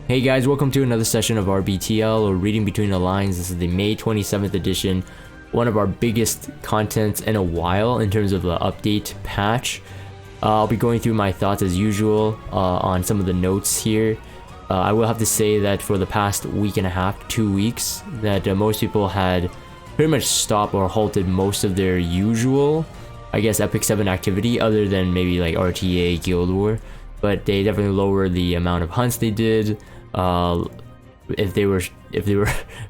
Hey guys, welcome to another session of RBTL, or Reading Between the Lines. This is the May 27th edition, one of our biggest contents in a while in terms of the update patch. I'll be going through my thoughts as usual on some of the notes here. I will have to say that for the past week and a half, 2 weeks, that most people had pretty much stopped or halted most of their usual, I guess, Epic 7 activity, other than maybe like RTA, Guild War. But they definitely lowered the amount of hunts they did. If they were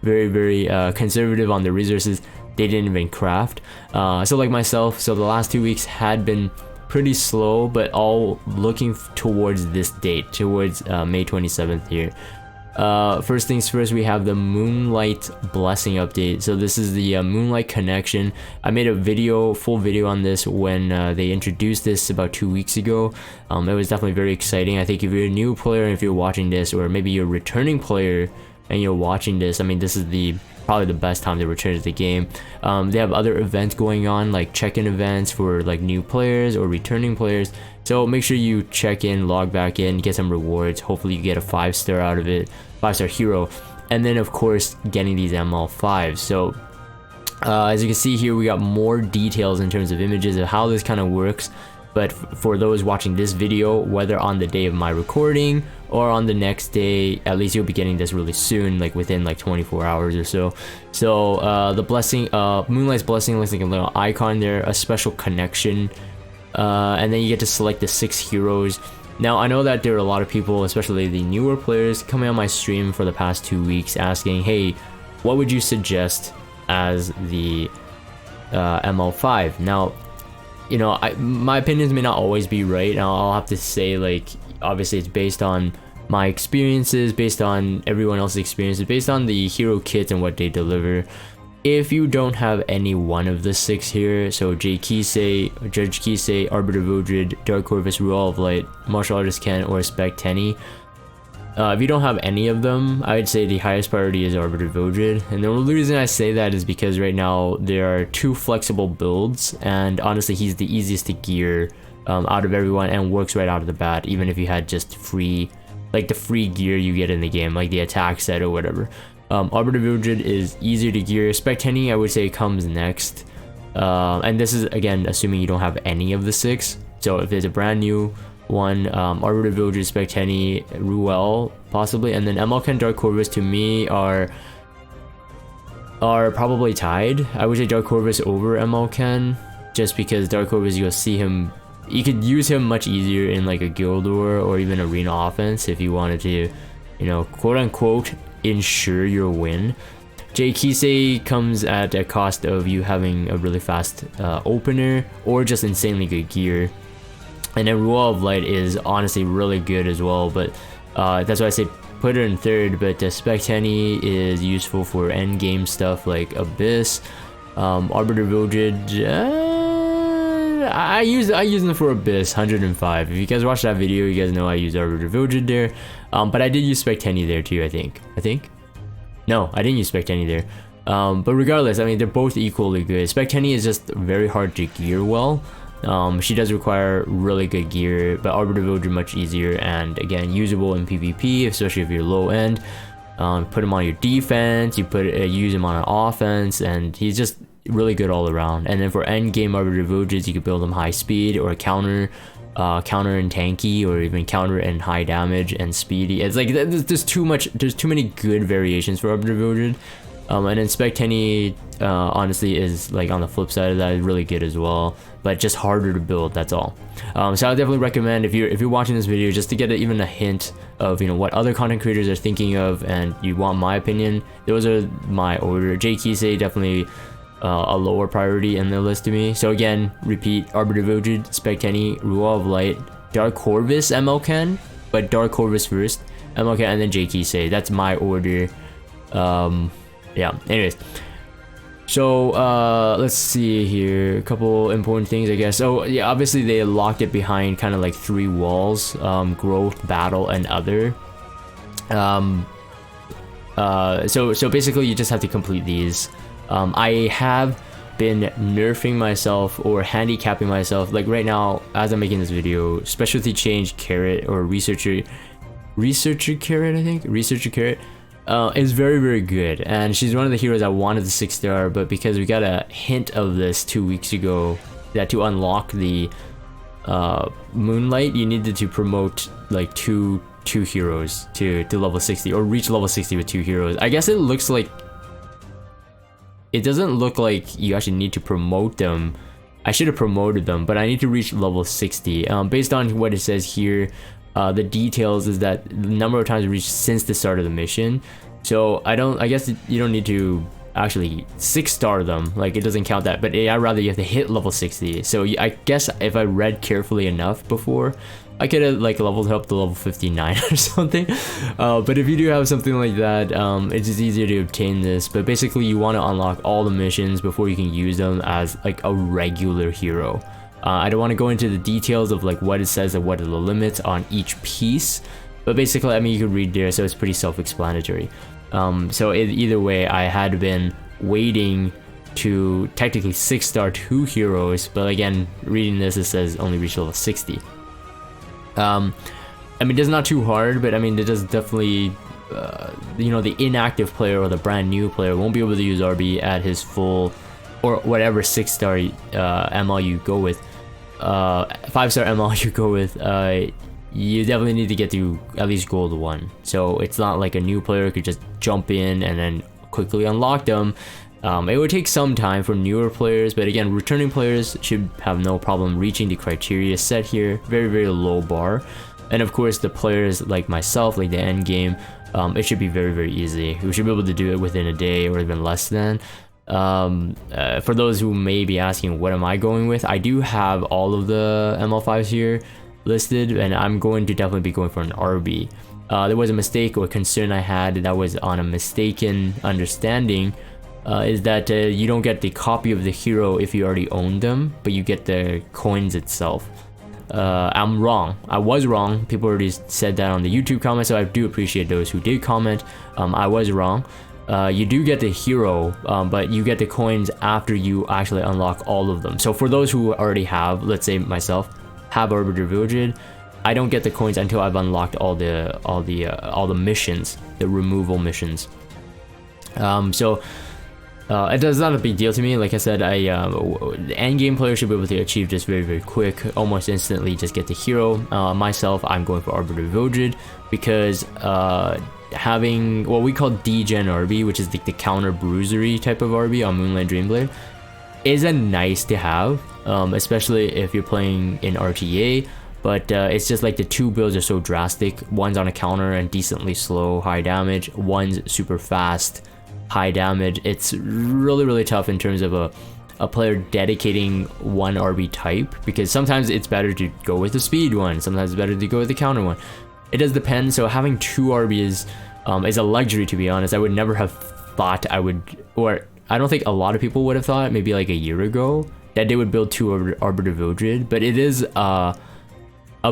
very conservative on their resources, they didn't even craft. So like myself, so the last 2 weeks had been pretty slow, but all looking towards this date, towards May 27th here. First things first, we have the Moonlight blessing update. So this is the Moonlight connection. I made a full video on this when they introduced this about 2 weeks ago. It was definitely very exciting. I think if you're a new player and if you're watching this, or maybe you're a returning player and you're watching this, I mean, this is probably the best time to return to the game. They have other events going on, like check-in events for like new players or returning players. So make sure you check in, log back in, get some rewards. Hopefully you get a 5-star out of it, 5-star hero, and then of course getting these ML5s. So as you can see here, we got more details in terms of images of how this kind of works. But for those watching this video, whether on the day of my recording or on the next day, at least you'll be getting this really soon, like within like 24 hours or so. So the blessing, Moonlight's blessing, looks like a little icon there, a special connection, and then you get to select the 6 heroes. Now I know that there are a lot of people, especially the newer players, coming on my stream for the past 2 weeks asking, hey, what would you suggest as the ML5? Now, you know, my opinions may not always be right. Now I'll have to say, like, obviously it's based on my experiences, based on everyone else's experiences, based on the hero kits and what they deliver. If you don't have any one of the 6 here, so J. Kisei, Judge Kisei, Arbiter Vodrid, Dark Corvus, Ruel of Light, Martial Artist Ken, or Spec Tenny, if you don't have any of them, I would say the highest priority is Arbiter Vodrid. And the only reason I say that is because right now there are 2 flexible builds, and honestly he's the easiest to gear out of everyone and works right out of the bat, even if you had just free, like the free gear you get in the game, like the attack set or whatever. Arbiter Vodrid is easier to gear. Spec Tenny, I would say, comes next. And this is, again, assuming you don't have any of the 6. So if there's a brand new one, Arbiter Vodrid, Spec Tenny, Ruel, possibly, and then MLK, Dark Corvus, to me are probably tied. I would say Dark Corvus over MLK, just because Dark Corvus, you'll see him, you could use him much easier in like a Guild War or even arena offense if you wanted to, you know, quote unquote ensure your win. J. Kisei comes at a cost of you having a really fast opener or just insanely good gear. And then Ruel of Light is honestly really good as well, but that's why I say put her in third. But Spec Tenny is useful for end game stuff like Abyss. Arbiter Vodrid, I use them for Abyss 105. If you guys watched that video, you guys know I use Arbiter Vodrid there. But I did use Spec Tenny there too, I think. No, I didn't use Spec Tenny there. But regardless, I mean, they're both equally good. Spec Tenny is just very hard to gear well. She does require really good gear, but Arbiter Vodrid much easier and again usable in PvP, especially if you're low end. Put him on your defense, use him on an offense, and he's just really good all around. And then for end game Arbiter Vodrids, you could build him high speed or counter and tanky, or even counter and high damage and speedy. It's like there's too many good variations for Arbiter Vodrid. And then Spec Tenny, honestly, is like on the flip side of that, is really good as well, but just harder to build, that's all. So I would definitely recommend, if you're watching this video, just to get even a hint of, you know, what other content creators are thinking of, and you want my opinion, those are my order. J. Kisei, definitely a lower priority in the list to me. So again, repeat: Arbiter Vodrid, Spec Tenny, Ruel of Light, Dark Corvus, MLK, but Dark Corvus first, MLK, and then J. Kisei. That's my order. Yeah, anyways, so let's see here, a couple important things, I guess. So yeah, obviously they locked it behind kind of like 3 walls: growth, battle, and other. So basically you just have to complete these. I have been nerfing myself or handicapping myself, like right now as I'm making this video. Specialty change Carrot or Researcher Researcher Carrot, I think. Researcher Carrot is very, very good. And she's one of the heroes I wanted to 6-star, but because we got a hint of this 2 weeks ago, that to unlock the Moonlight, you needed to promote like two heroes to level 60, or reach level 60 with 2 heroes. I guess it looks like... It doesn't look like you actually need to promote them. I should have promoted them, but I need to reach level 60. Based on what it says here, the details is that the number of times reached since the start of the mission. So I guess you don't need to actually 6-star them, like it doesn't count that, but I'd rather you have to hit level 60. So I guess if I read carefully enough before, I could have like leveled up to level 59 or something. But if you do have something like that, it's just easier to obtain this. But basically you want to unlock all the missions before you can use them as like a regular hero. I don't want to go into the details of like what it says and what are the limits on each piece, but basically, I mean, you can read there, so it's pretty self-explanatory. So either way, I had been waiting to technically 6-star 2 heroes, but again, reading this, it says only reach level 60. I mean, it's not too hard, but I mean, it does definitely, you know, the inactive player or the brand new player won't be able to use RB at his full, or whatever 6-star ML you go with, 5-star ML you go with. You definitely need to get to at least gold 1. So it's not like a new player could just jump in and then quickly unlock them. It would take some time for newer players, but again, returning players should have no problem reaching the criteria set here. Very, very low bar. And of course, the players like myself, like the end game, it should be very, very easy. We should be able to do it within a day or even less than. For those who may be asking, what am I going with? I do have all of the ML5s here listed, and I'm going to definitely be going for an RB. There was a mistake or concern I had that was on a mistaken understanding, is that you don't get the copy of the hero if you already own them, but you get the coins itself. I'm wrong. I was wrong. People already said that on the YouTube comments, so I do appreciate those who did comment. I was wrong. You do get the hero, but you get the coins after you actually unlock all of them. So for those who already have, let's say myself, have Arbiter Village, I don't get the coins until I've unlocked all the missions, the removal missions. So it does not a big deal to me. Like I said, the end game player should be able to achieve this very, very quick, almost instantly. Just get the hero. Myself, I'm going for Arbiter Village because having what we call degen RB, which is the counter bruisery type of RB on Moonlight Dreamblade, is a nice to have, especially if you're playing in RTA. But it's just like the 2 builds are so drastic. One's on a counter and decently slow, high damage. One's super fast, high damage. It's really, really tough in terms of a player dedicating one RB type, because sometimes it's better to go with the speed one, sometimes it's better to go with the counter one. It does depend. So having 2 RBs is a luxury, to be honest. I would never have thought I would, or I don't think a lot of people would have thought maybe like a year ago that they would build 2 Arbiter Village, but it is a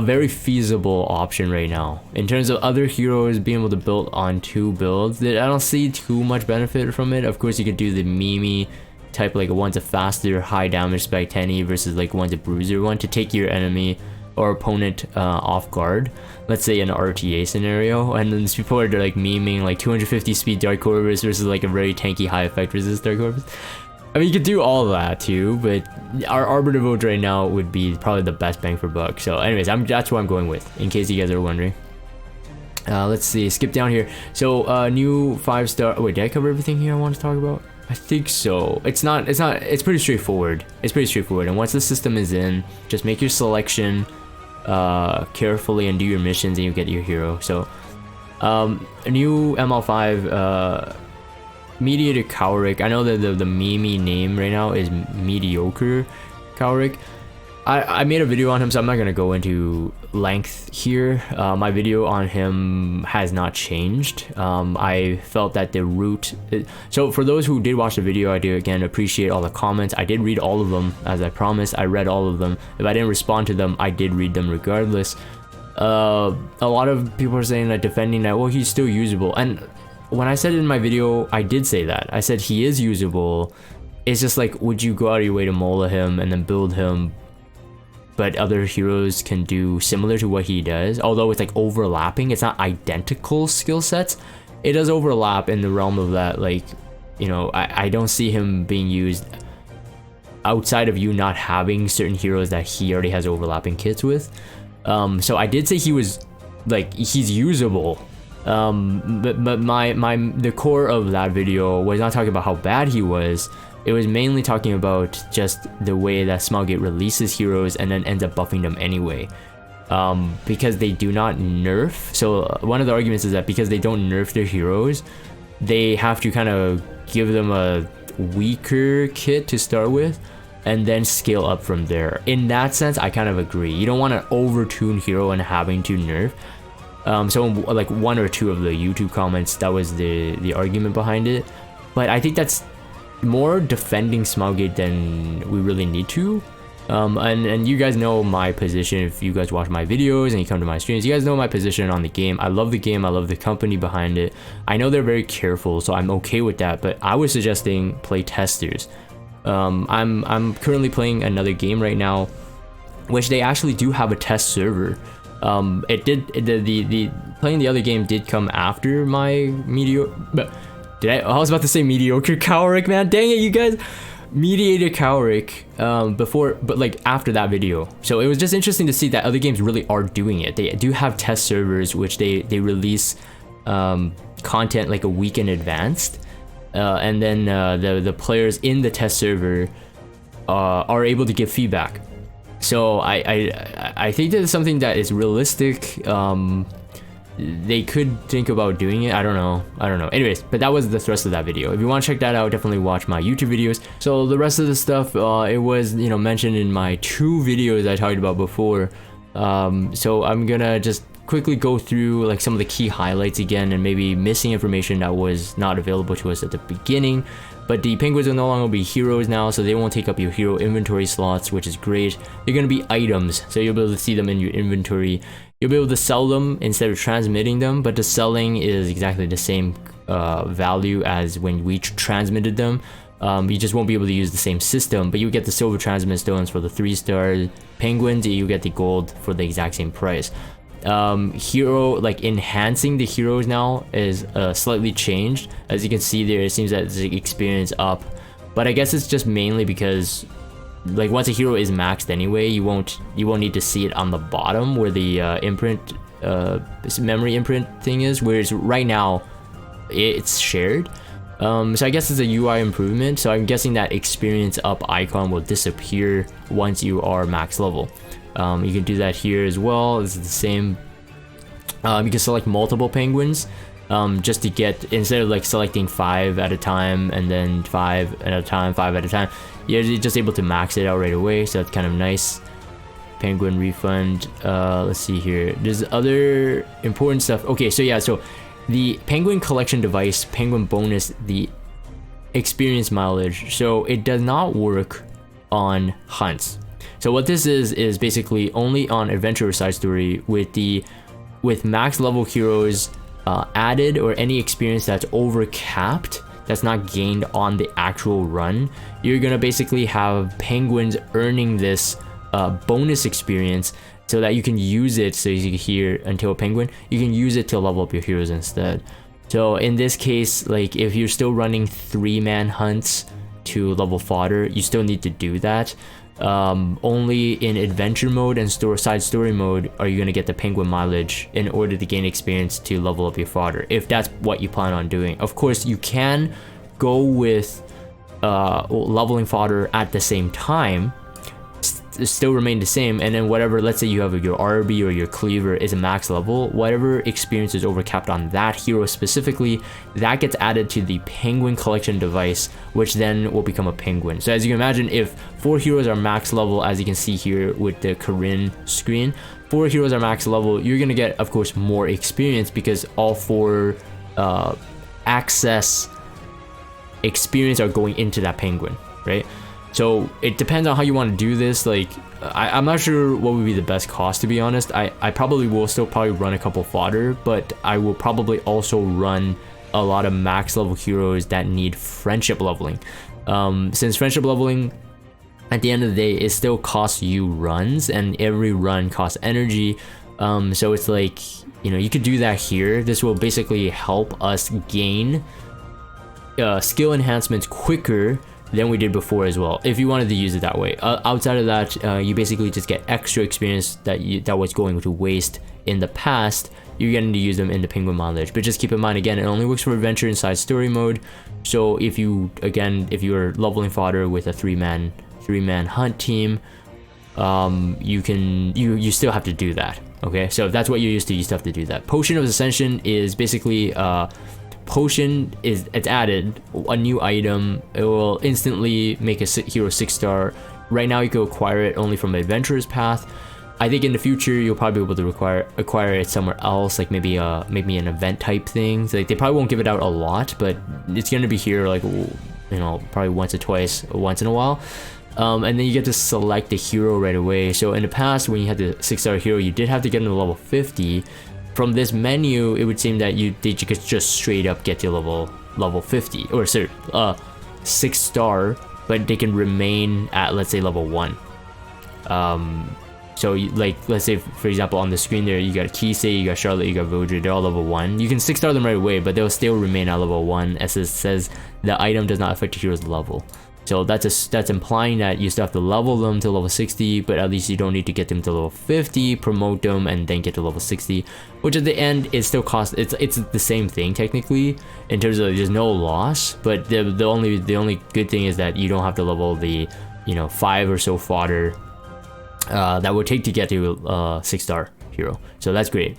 very feasible option right now. In terms of other heroes being able to build on 2 builds, I don't see too much benefit from it. Of course, you could do the Mimi type, like one's a faster, high damage spec 10 versus like one's a bruiser one to take your enemy or opponent off guard. Let's say an RTA scenario, and then people are like memeing like 250 speed Dark Corvus versus like a very tanky high effect resist Dark Corvus. I mean, you could do all of that too, but our Arbiter Village right now would be probably the best bang for buck. So anyways, that's what I'm going with, in case you guys are wondering. Let's see, skip down here. So new 5-star, wait, did I cover everything here I want to talk about? I think so. It's pretty straightforward. It's pretty straightforward, and once the system is in, just make your selection carefully and do your missions and you get your hero. So a new ML5, Mediator Kawerik. I know that the meme name right now is Mediator Kawerik. I made a video on him, so I'm not going to go into length here. My video on him has not changed. I felt that the route... So for those who did watch the video, I do again appreciate all the comments. I did read all of them, as I promised. I read all of them. If I didn't respond to them, I did read them regardless. A lot of people are saying that, defending that, well, he's still usable. And when I said it in my video, I did say that. I said he is usable. It's just like, would you go out of your way to mola him and then build him but other heroes can do similar to what he does. Although it's like overlapping, it's not identical skill sets. It does overlap in the realm of that, like, you know, I don't see him being used outside of you not having certain heroes that he already has overlapping kits with. So I did say he was, like, he's usable. But the core of that video was not talking about how bad he was. It was mainly talking about just the way that Smilegate releases heroes and then ends up buffing them anyway. Because they do not nerf. So one of the arguments is that because they don't nerf their heroes, they have to kind of give them a weaker kit to start with and then scale up from there. In that sense, I kind of agree. You don't want an overtuned hero and having to nerf. So like one or two of the YouTube comments, that was the argument behind it. But I think that's more defending Smilegate than we really need to. And you guys know my position. If you guys watch my videos and you come to my streams, you guys know my position on the game. I love the game. I love the company behind it. I know they're very careful, so I'm okay with that. But I was suggesting play testers. I'm currently playing another game right now, which they actually do have a test server. It did the playing the other game did come after my I was about to say Mediator Kawerik, man. Dang it, you guys. Mediator Kawerik before, but like after that video. So it was just interesting to see that other games really are doing it. They do have test servers which they release content like a week in advance, and then the players in the test server are able to give feedback. So I think that is something that is realistic. They could think about doing it. I don't know. Anyways, but that was the thrust of that video. If you want to check that out, definitely watch my YouTube videos. So the rest of the stuff, it was, you know, mentioned in my 2 videos I talked about before. So I'm gonna just quickly go through like some of the key highlights again, and maybe missing information that was not available to us at the beginning. But the penguins will no longer be heroes now, so they won't take up your hero inventory slots, which is great. They're going to be items, so you'll be able to see them in your inventory. You'll be able to sell them instead of transmitting them, but the selling is exactly the same value as when we transmitted them. You just won't be able to use the same system, but you get the silver transmit stones for the 3-star penguins, and you get the gold for the exact same price. Hero, like enhancing the heroes now is slightly changed. As you can see there, it seems that it's the experience up, but I guess it's just mainly because like once a hero is maxed anyway, you won't need to see it on the bottom where the imprint memory imprint thing is, whereas right now it's shared. So I guess it's a UI improvement. So I'm guessing that experience up icon will disappear once you are max level. You can do that here as well. This is the same. You can select multiple penguins just to get, instead of like selecting 5 at a time and then 5 at a time, 5 at a time, you're just able to max it out right away. So that's kind of nice. Penguin refund. Let's see here. There's other important stuff. Okay, so yeah, so the penguin collection device, penguin bonus, the experience mileage. So it does not work on hunts. So what this is basically only on adventure or side story with max level heroes added, or any experience that's over capped that's not gained on the actual run. You're gonna basically have penguins earning this bonus experience so that you can use it. So you can hear until a penguin, you can use it to level up your heroes instead. So in this case, like if you're still running 3-man hunts to level fodder, you still need to do that. Only in adventure mode and side story mode are you going to get the penguin mileage in order to gain experience to level up your fodder, if that's what you plan on doing. Of course, you can go with leveling fodder at the same time, still remain the same, and then whatever, let's say you have your RB or your cleaver is a max level, whatever experience is overcapped on that hero specifically, that gets added to the penguin collection device, which then will become a penguin. So as you can imagine, if 4 heroes are max level, as you can see here with the Corinne screen, 4 heroes are max level, you're gonna get, of course, more experience because all 4 access experience are going into that penguin, right? So it depends on how you want to do this. Like I'm not sure what would be the best cost, to be honest. I probably will still probably run a couple fodder, but I will probably also run a lot of max level heroes that need friendship leveling. Since friendship leveling at the end of the day, it still costs you runs, and every run costs energy. So it's like, you know, you could do that here. This will basically help us gain skill enhancements quicker than we did before as well, if you wanted to use it that way. Outside of that, you basically just get extra experience that was going to waste in the past. You're getting to use them in the Penguin Mileage, but just keep in mind, again, it only works for adventure and side story mode. So if you're leveling fodder with a three-man hunt team, you still have to do that. Okay, so if that's what you're used to, you still have to do that. Potion of Ascension is basically it's added a new item. It will instantly make a hero 6-star. Right now you can acquire it only from Adventurer's Path. I think in the future you'll probably be able to acquire it somewhere else, like maybe an event type thing. So like, they probably won't give it out a lot, but it's gonna be here, like, you know, probably once or twice, once in a while. And then you get to select the hero right away. So in the past, when you had the 6-star hero, you did have to get them to level 50. From this menu, it would seem that you could just straight up get to level 50, or sorry, 6-star, but they can remain at, let's say, level 1. So like, let's say for example on the screen there, you got Kisei, you got Charlotte, you got Vodra, they're all level 1. You can 6-star them right away, but they'll still remain at level 1, as it says the item does not affect your hero's level. So that's implying that you still have to level them to level 60, but at least you don't need to get them to level 50, promote them, and then get to level 60, which at the end it still costs. It's the same thing technically in terms of there's no loss, but the only good thing is that you don't have to level the 5 or so fodder that would take to get to 6-star hero. So that's great.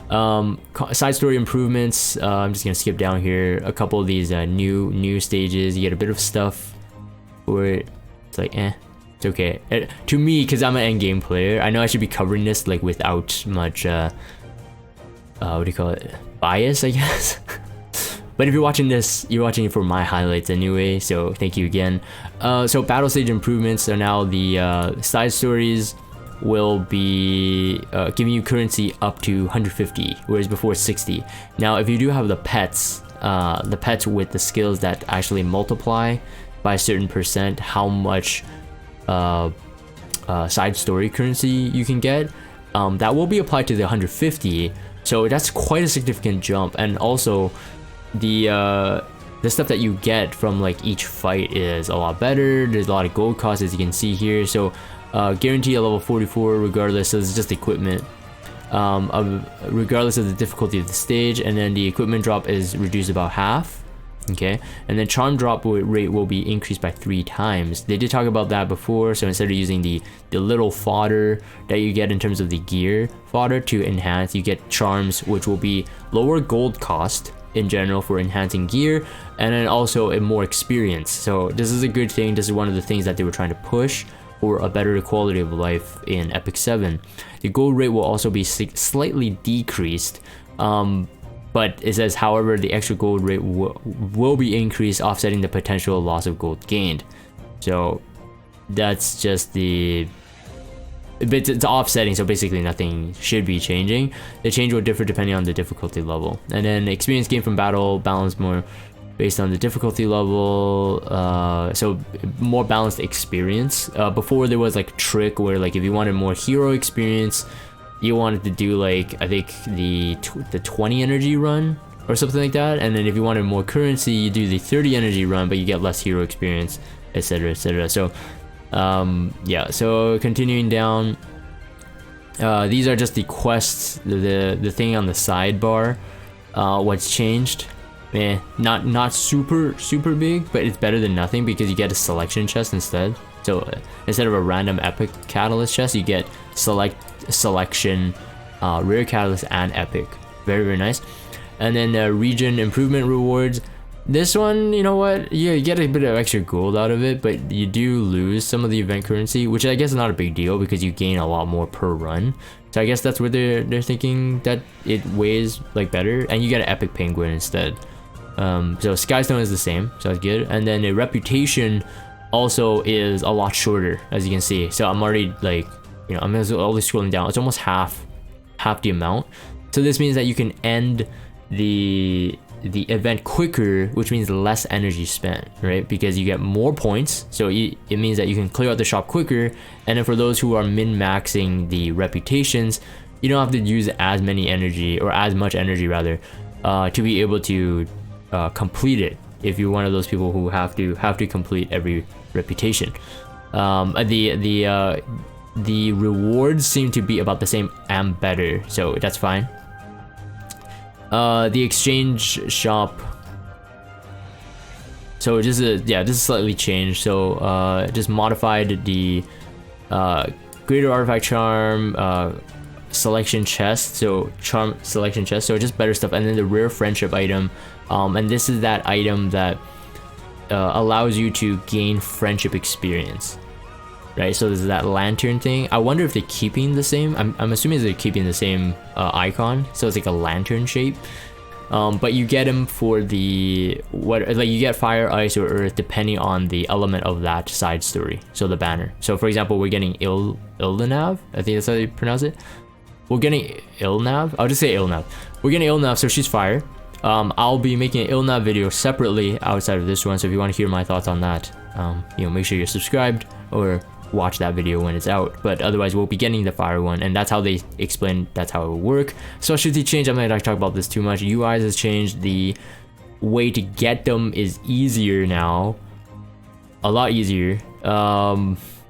Side story improvements. I'm just gonna skip down here. A couple of these new stages. You get a bit of stuff. Where it's like, it's okay. To me, because I'm an end game player, I know I should be covering this like without much what do you call it, bias, I guess. But if you're watching this, you're watching it for my highlights anyway, so thank you again. So battle stage improvements. So now the side stories will be giving you currency up to 150, whereas before 60. Now if you do have the pets with the skills that actually multiply by a certain percent how much side story currency you can get, that will be applied to the 150. So that's quite a significant jump. And also the stuff that you get from like each fight is a lot better. There's a lot of gold costs, as you can see here. So guarantee a level 44 regardless. So it's just equipment, regardless of the difficulty of the stage. And then the equipment drop is reduced about half. Okay, and then charm drop rate will be increased by 3 times. They did talk about that before, so instead of using the little fodder that you get in terms of the gear fodder to enhance, you get charms, which will be lower gold cost in general for enhancing gear, and then also a more experience. So this is a good thing. This is one of the things that they were trying to push for a better quality of life in Epic 7. The gold rate will also be slightly decreased, but it says, however, the extra gold rate will be increased, offsetting the potential loss of gold gained. So that's just it's offsetting, so basically nothing should be changing. The change will differ depending on the difficulty level. And then the experience gained from battle balance more based on the difficulty level, so more balanced experience. Before there was like trick where like if you wanted more hero experience, you wanted to do like, I think the 20 energy run or something like that, and then if you wanted more currency, you do the 30 energy run, but you get less hero experience, etc, etc. So yeah, so continuing down, these are just the quests, the thing on the sidebar. What's changed, not super big, but it's better than nothing because you get a selection chest instead. So instead of a random epic catalyst chest, you get selection, rare catalyst, and epic. Very nice. And then region improvement rewards. This one, you know what, you get a bit of extra gold out of it, but you do lose some of the event currency, which I guess is not a big deal because you gain a lot more per run. So I guess that's where they're thinking that it weighs like better, and you get an epic penguin instead. So Skystone is the same, so that's good. And then the reputation also is a lot shorter, as you can see. So I'm already like, I'm only scrolling down. It's almost half the amount. So this means that you can end the the event quicker, which means less energy spent, right? Because you get more points, so it means that you can clear out the shop quicker. And then for those who are min-maxing the reputations, you don't have to use as many energy, or as much energy rather, to be able to complete it. If you're one of those people who have to complete every reputation, the rewards seem to be about the same and better, so that's fine. The exchange shop, so just this is slightly changed. So just modified the greater artifact charm selection chest, so charm selection chest, so just better stuff. And then the rare friendship item, and this is that item that allows you to gain friendship experience, right? So there's that lantern thing. I wonder if they're keeping the same. I'm assuming they're keeping the same icon, so it's like a lantern shape. But you get them for the you get fire, ice, or earth depending on the element of that side story. So the banner. So for example, we're getting Ildenav. I think that's how you pronounce it. We're getting Ilnav. I'll just say Ilnav. We're getting Ilnav, so she's fire. I'll be making an Ilnav video separately outside of this one. So if you want to hear my thoughts on that, make sure you're subscribed or watch that video when it's out. But otherwise, we'll be getting the fire one, and that's how they explain that's how it will work. Specialty change, I'm not gonna talk about this too much. UIs has changed. The way to get them is easier now, a lot easier.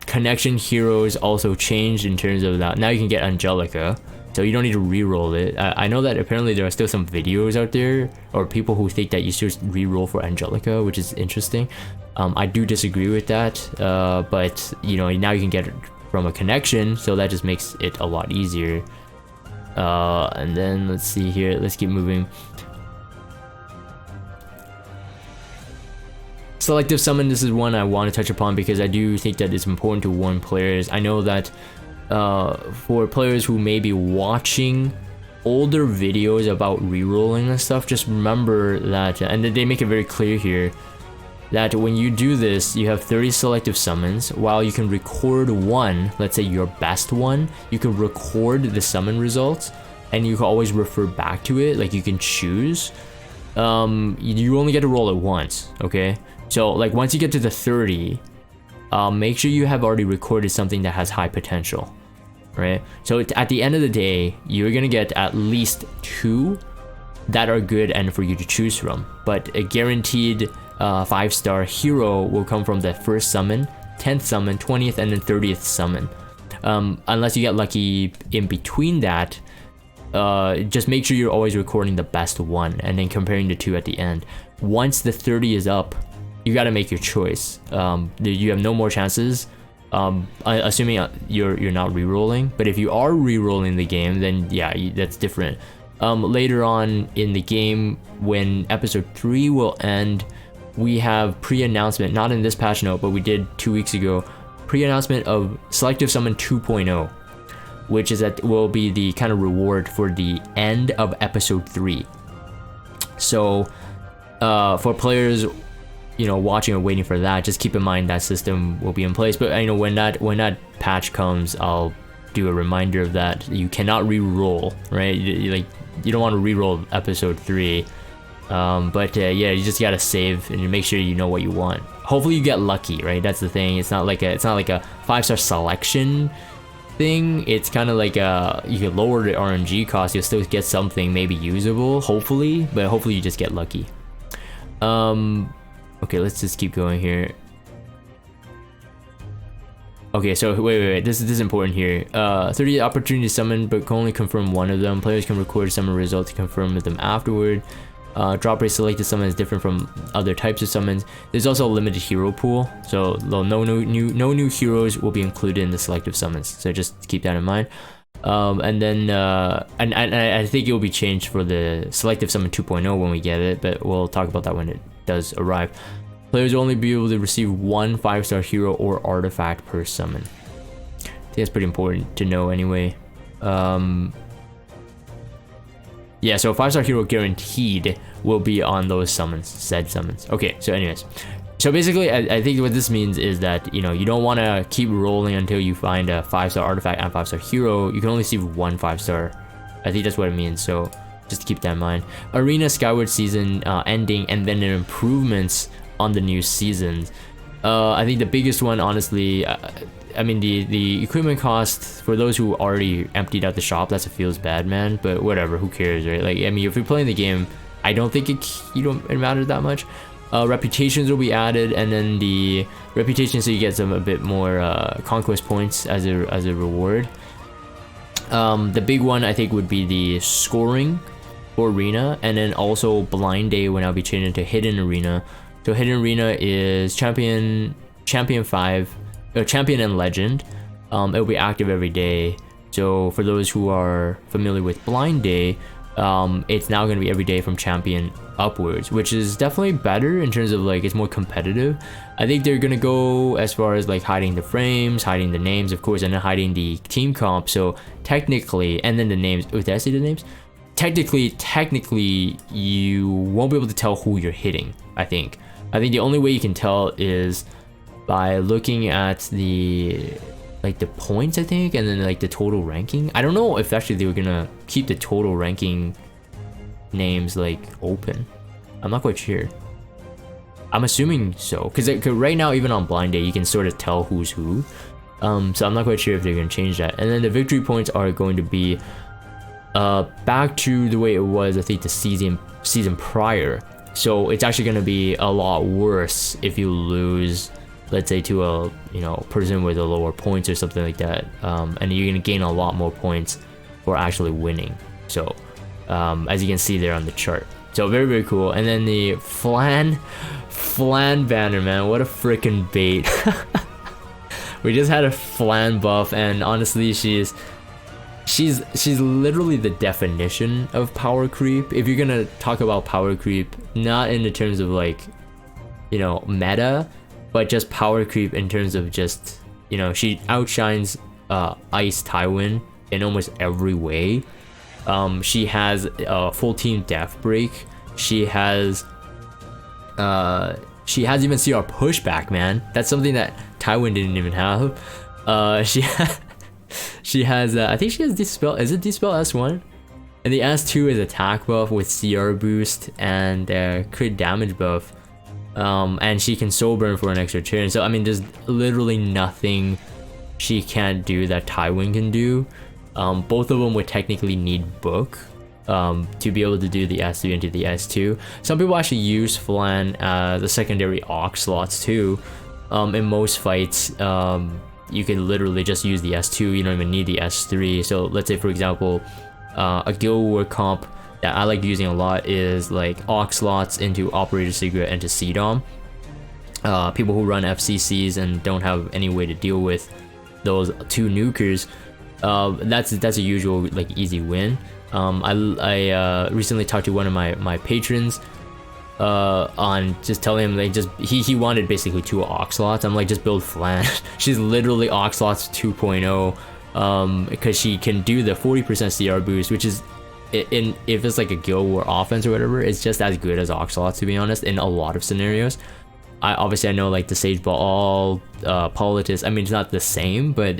Connection heroes also changed in terms of that. Now you can get Angelica, so you don't need to re-roll it. I know that apparently there are still some videos out there, or people who think that you should re-roll for Angelica, which is interesting. I do disagree with that, but now you can get it from a connection, so that just makes it a lot easier. And then let's see here, let's keep moving. Selective summon, this is one I want to touch upon because I do think that it's important to warn players. I know that for players who may be watching older videos about re-rolling and stuff, just remember that, and they make it very clear here, that when you do this, you have 30 selective summons. While you can record one, let's say your best one, you can record the summon results, and you can always refer back to it, like you can choose. You only get to roll it once, okay? So like once you get to the 30, make sure you have already recorded something that has high potential, right? So at the end of the day, you're gonna get at least 2 that are good and for you to choose from, but a guaranteed 5-star hero will come from the first summon, 10th summon, 20th, and then 30th summon. Unless you get lucky in between that, just make sure you're always recording the best one and then comparing the 2 at the end. Once the 30 is up, you got to make your choice. You have no more chances, assuming you're not re-rolling. But if you are re-rolling the game, then yeah, that's different. Later on in the game, when episode 3 will end, we have pre-announcement, not in this patch note, but we did 2 weeks ago, pre-announcement of Selective Summon 2.0, which is that will be the kind of reward for the end of episode 3. So for players watching or waiting for that, just keep in mind that system will be in place. But when that patch comes, I'll do a reminder of that. You cannot re-roll, right? You don't want to re-roll episode 3. But yeah, you just gotta save and make sure you know what you want. Hopefully you get lucky, right? That's the thing. It's not like a 5-star selection thing. It's kind of like you can lower the RNG cost, you'll still get something maybe usable, hopefully, but hopefully you just get lucky. Okay, let's just keep going here. Okay, so wait, this is important here. 30 opportunity to summon, but can only confirm one of them. Players can record summon results to confirm them afterward. Drop rate selected summon is different from other types of summons. There's also a limited hero pool, so no new heroes will be included in the selective summons. So just keep that in mind. And then and I think it will be changed for the selective summon 2.0 when we get it, but we'll talk about that when it does arrive. Players will only be able to receive 1 5-star hero or artifact per summon. I think that's pretty important to know anyway. Yeah, so 5-star hero guaranteed will be on those summons, said summons. Okay, so anyways, so basically I think what this means is that you don't want to keep rolling until you find a 5-star artifact and 5-star hero. You can only receive 1 5-star. I think that's what it means. So just to keep that in mind. Arena Skyward season ending, and then improvements on the new seasons. I think the biggest one, honestly, I mean, the equipment cost for those who already emptied out the shop, that feels bad, man. But whatever, who cares, right? Like, I mean, if you're playing the game, I don't think it matters that much. Reputations will be added, and then the reputation, so you get a bit more conquest points as a reward. The big one I think would be the scoring for arena, and then also blind day when I'll be changing to hidden arena. So hidden arena is champion 5, or champion and legend. It'll be active every day. So for those who are familiar with blind day, it's now going to be every day from champion upwards, which is definitely better in terms of like it's more competitive. I think they're gonna go as far as like hiding the frames, hiding the names, of course, and then hiding the team comp. So technically, and then the names. Oh, did I say the names? Technically, you won't be able to tell who you're hitting. I think the only way you can tell is by looking at the points, I think, and then like the total ranking. I don't know if actually they were gonna keep the total ranking names like open. I'm not quite sure. I'm assuming so, because right now even on blind day you can sort of tell who's who. So I'm not quite sure if they're gonna change that. And then the victory points are going to be back to the way it was, I think, the season prior. So it's actually gonna be a lot worse if you lose, let's say, to a person with a lower points or something like that, and you're gonna gain a lot more points for actually winning. So as you can see there on the chart, so very, very cool. And then the Flan banner, man, what a freaking bait. We just had a Flan buff, and honestly, she's literally the definition of power creep. If you're gonna talk about power creep, not in the terms of like meta, but just power creep in terms of just, she outshines Ice Tywin in almost every way. She has a full team death break. She has even CR pushback, man. That's something that Tywin didn't even have. She has I think she has Dispel. Is it Dispel S1? And the S2 is attack buff with CR boost and crit damage buff. And she can soul burn for an extra turn. So I mean, there's literally nothing she can't do that Tywin can do. Both of them would technically need book to be able to do the S3 into the S2. Some people actually use Flan the secondary Aux slots too. In most fights, you can literally just use the S2. You don't even need the S3. So let's say, for example, a Guild War comp that I like using a lot is like Aux slots into Operator Secret and to CDOM. People who run FCCs and don't have any way to deal with those two nukers, that's a usual like easy win. I recently talked to one of my patrons on just telling him like he wanted basically 2 Aux slots. I'm like, just build Flan. She's literally Aux slots 2.0 because she can do the 40% CR boost, which is if it's like a Guild War offense or whatever, it's just as good as Aux slots, to be honest, in a lot of scenarios. Obviously I know like the Sage Ball, Politis, I mean, it's not the same, but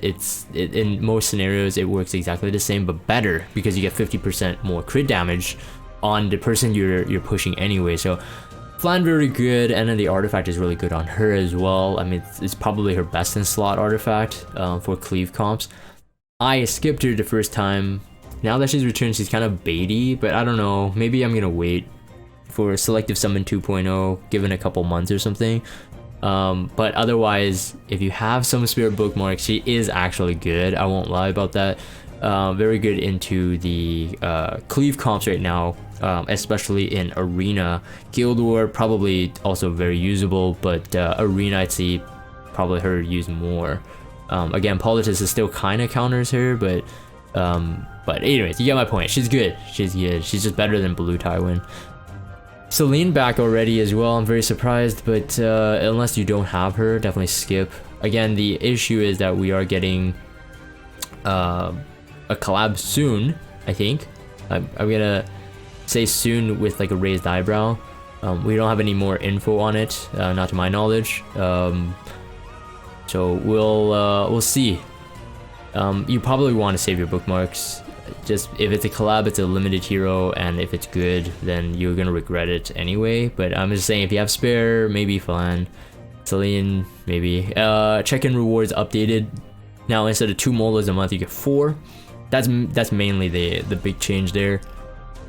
in most scenarios it works exactly the same, but better, because you get 50% more crit damage on the person you're pushing anyway. So Flan very good, and then the artifact is really good on her as well. I mean, it's probably her best in slot artifact for cleave comps. I skipped her the first time. Now that she's returned, she's kind of baity, but I don't know, maybe I'm gonna wait for Selective Summon 2.0, given a couple months or something. But otherwise, if you have some Spirit bookmarks, she is actually good, I won't lie about that. Very good into the cleave comps right now, especially in Arena. Guild War probably also very usable, but Arena I'd see probably her use more. Again, Politis is still kind of counters her, but anyways, you get my point. She's good. She's just better than Blue Tywin. Celine back already as well. I'm very surprised, but unless you don't have her, definitely skip. Again, the issue is that we are getting a collab soon, I think. I'm gonna say soon with like a raised eyebrow. We don't have any more info on it, not to my knowledge. So we'll see. You probably want to save your bookmarks. Just if it's a collab, it's a limited hero, and if it's good, then you're gonna regret it anyway. But I'm just saying, if you have spare, maybe Flan, Celine, maybe. Check-in rewards updated. Now instead of 2 molas a month, you get 4. That's mainly the big change there.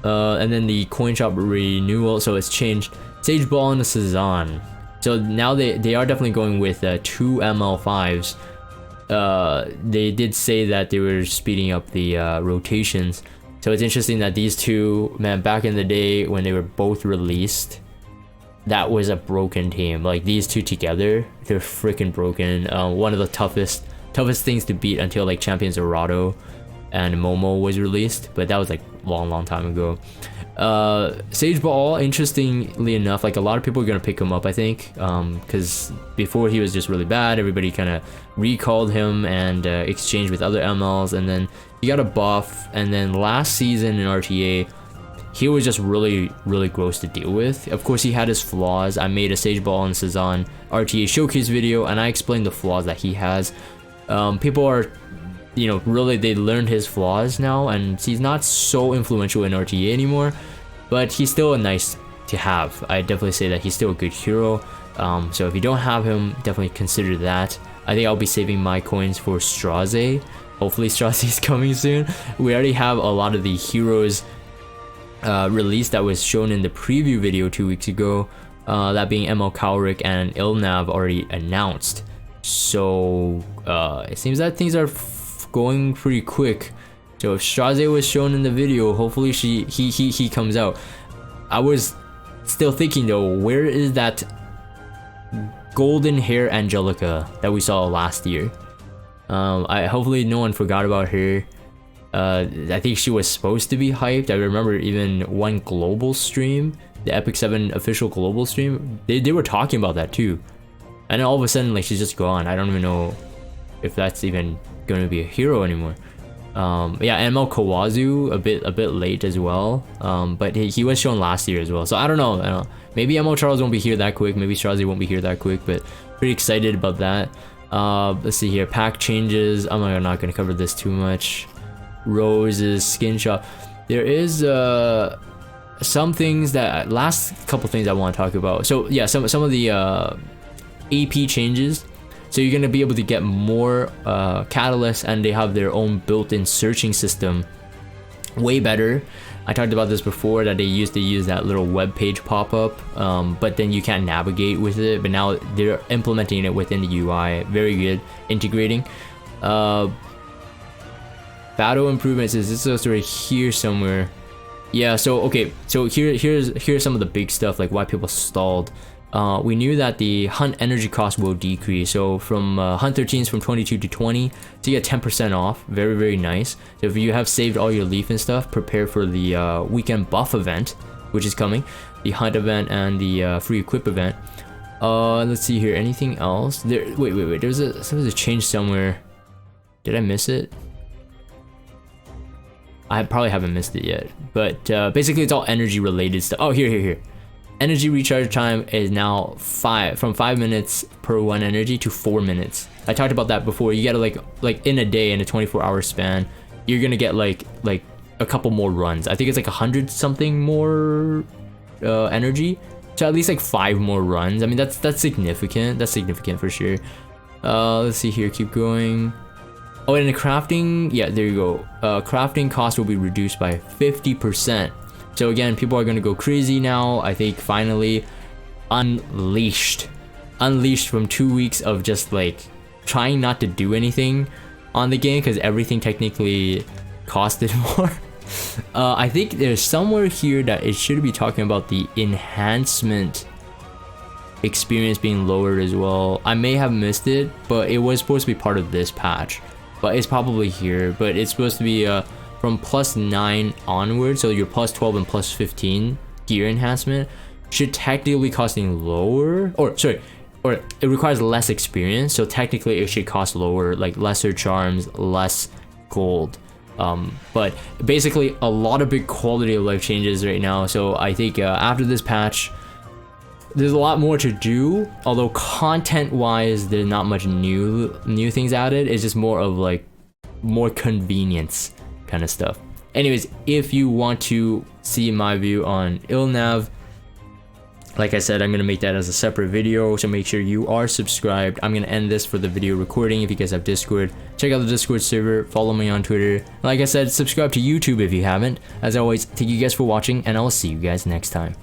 And then the coin shop renewal, so it's changed Sage Ball and Celine. So now they are definitely going with 2 ML5s. They did say that they were speeding up the rotations. So it's interesting that these two, man, back in the day when they were both released, that was a broken team. Like these two together, they're freaking broken. One of the toughest things to beat until like Champion Zerato and Momo was released, but that was like long time ago. Sage Ball, interestingly enough, like a lot of people are gonna pick him up, I think, because before he was just really bad. Everybody kind of recalled him and exchanged with other MLs, and then he got a buff, and then last season in RTA he was just really gross to deal with. Of course, he had his flaws. I made a Sage Ball and Celine RTA showcase video, and I explained the flaws that he has. People are, you know, really, they learned his flaws now, and he's not so influential in RTA anymore, but he's still a nice to have. I definitely say that he's still a good hero. So if you don't have him, definitely consider that. I think I'll be saving my coins for Straze. Hopefully Straze is coming soon. We already have a lot of the heroes released that was shown in the preview video 2 weeks ago. That being ML Kawerik and Ilnav already announced. So it seems that things are going pretty quick. So if Straze was shown in the video, hopefully he comes out. I was still thinking though, where is that golden hair Angelica that we saw last year? Hopefully no one forgot about her. I think she was supposed to be hyped. I remember even one global stream, the Epic 7 official global stream, they were talking about that too. And then all of a sudden, like, she's just gone. I don't even know if that's even going to be a hero anymore. Yeah, ML Kawazu a bit late as well. But he was shown last year as well. So I don't know. Maybe ML Charles won't be here that quick. Maybe Straze won't be here that quick. But pretty excited about that. Let's see here. Pack changes. I'm not going to cover this too much. Rose's skin shop. There is some things that last couple things I want to talk about. So yeah, some of the AP changes. So you're gonna be able to get more catalysts, and they have their own built-in searching system. Way better. I talked about this before, that they used to use that little web page pop-up, but then you can't navigate with it. But now they're implementing it within the UI. Very good, integrating. Battle improvements, is this also right here somewhere? Yeah, so okay, so here's some of the big stuff, like why people stalled. We knew that the hunt energy cost will decrease. So from hunt 13s from 22 to 20, so you get 10% off. Very nice. So if you have saved all your leaf and stuff, prepare for the weekend buff event, which is coming, the hunt event and the free equip event. Let's see here, anything else? Wait, there was a change somewhere. Did I miss it? I probably haven't missed it yet, but basically it's all energy related stuff. Oh, here. Energy recharge time is now from 5 minutes per 1 energy to 4 minutes. I talked about that before. You gotta like in a day, in a 24-hour span, you're gonna get like a couple more runs. I think it's like 100 something more energy, so at least like 5 more runs. I mean, that's significant. That's significant for sure. Let's see here, keep going. Oh, and the crafting, yeah, there you go. Crafting cost will be reduced by 50%. So again, people are gonna go crazy now. I think finally unleashed from 2 weeks of just like trying not to do anything on the game, because everything technically costed more. I think there's somewhere here that it should be talking about the enhancement experience being lowered as well. I may have missed it, but it was supposed to be part of this patch. But it's probably here, but it's supposed to be from +9 onward, so your +12 and +15 gear enhancement should technically be costing lower, or it requires less experience, so technically it should cost lower, like lesser charms, less gold. But basically a lot of big quality of life changes right now. So I think after this patch, there's a lot more to do, although content wise there's not much new things added. It's just more of like more convenience kind of stuff. Anyways, if you want to see my view on ILNAV, like I said, I'm going to make that as a separate video, so make sure you are subscribed. I'm going to end this for the video recording. If you guys have Discord, check out the Discord server, follow me on Twitter. Like I said, subscribe to YouTube if you haven't. As always, thank you guys for watching, and I will see you guys next time.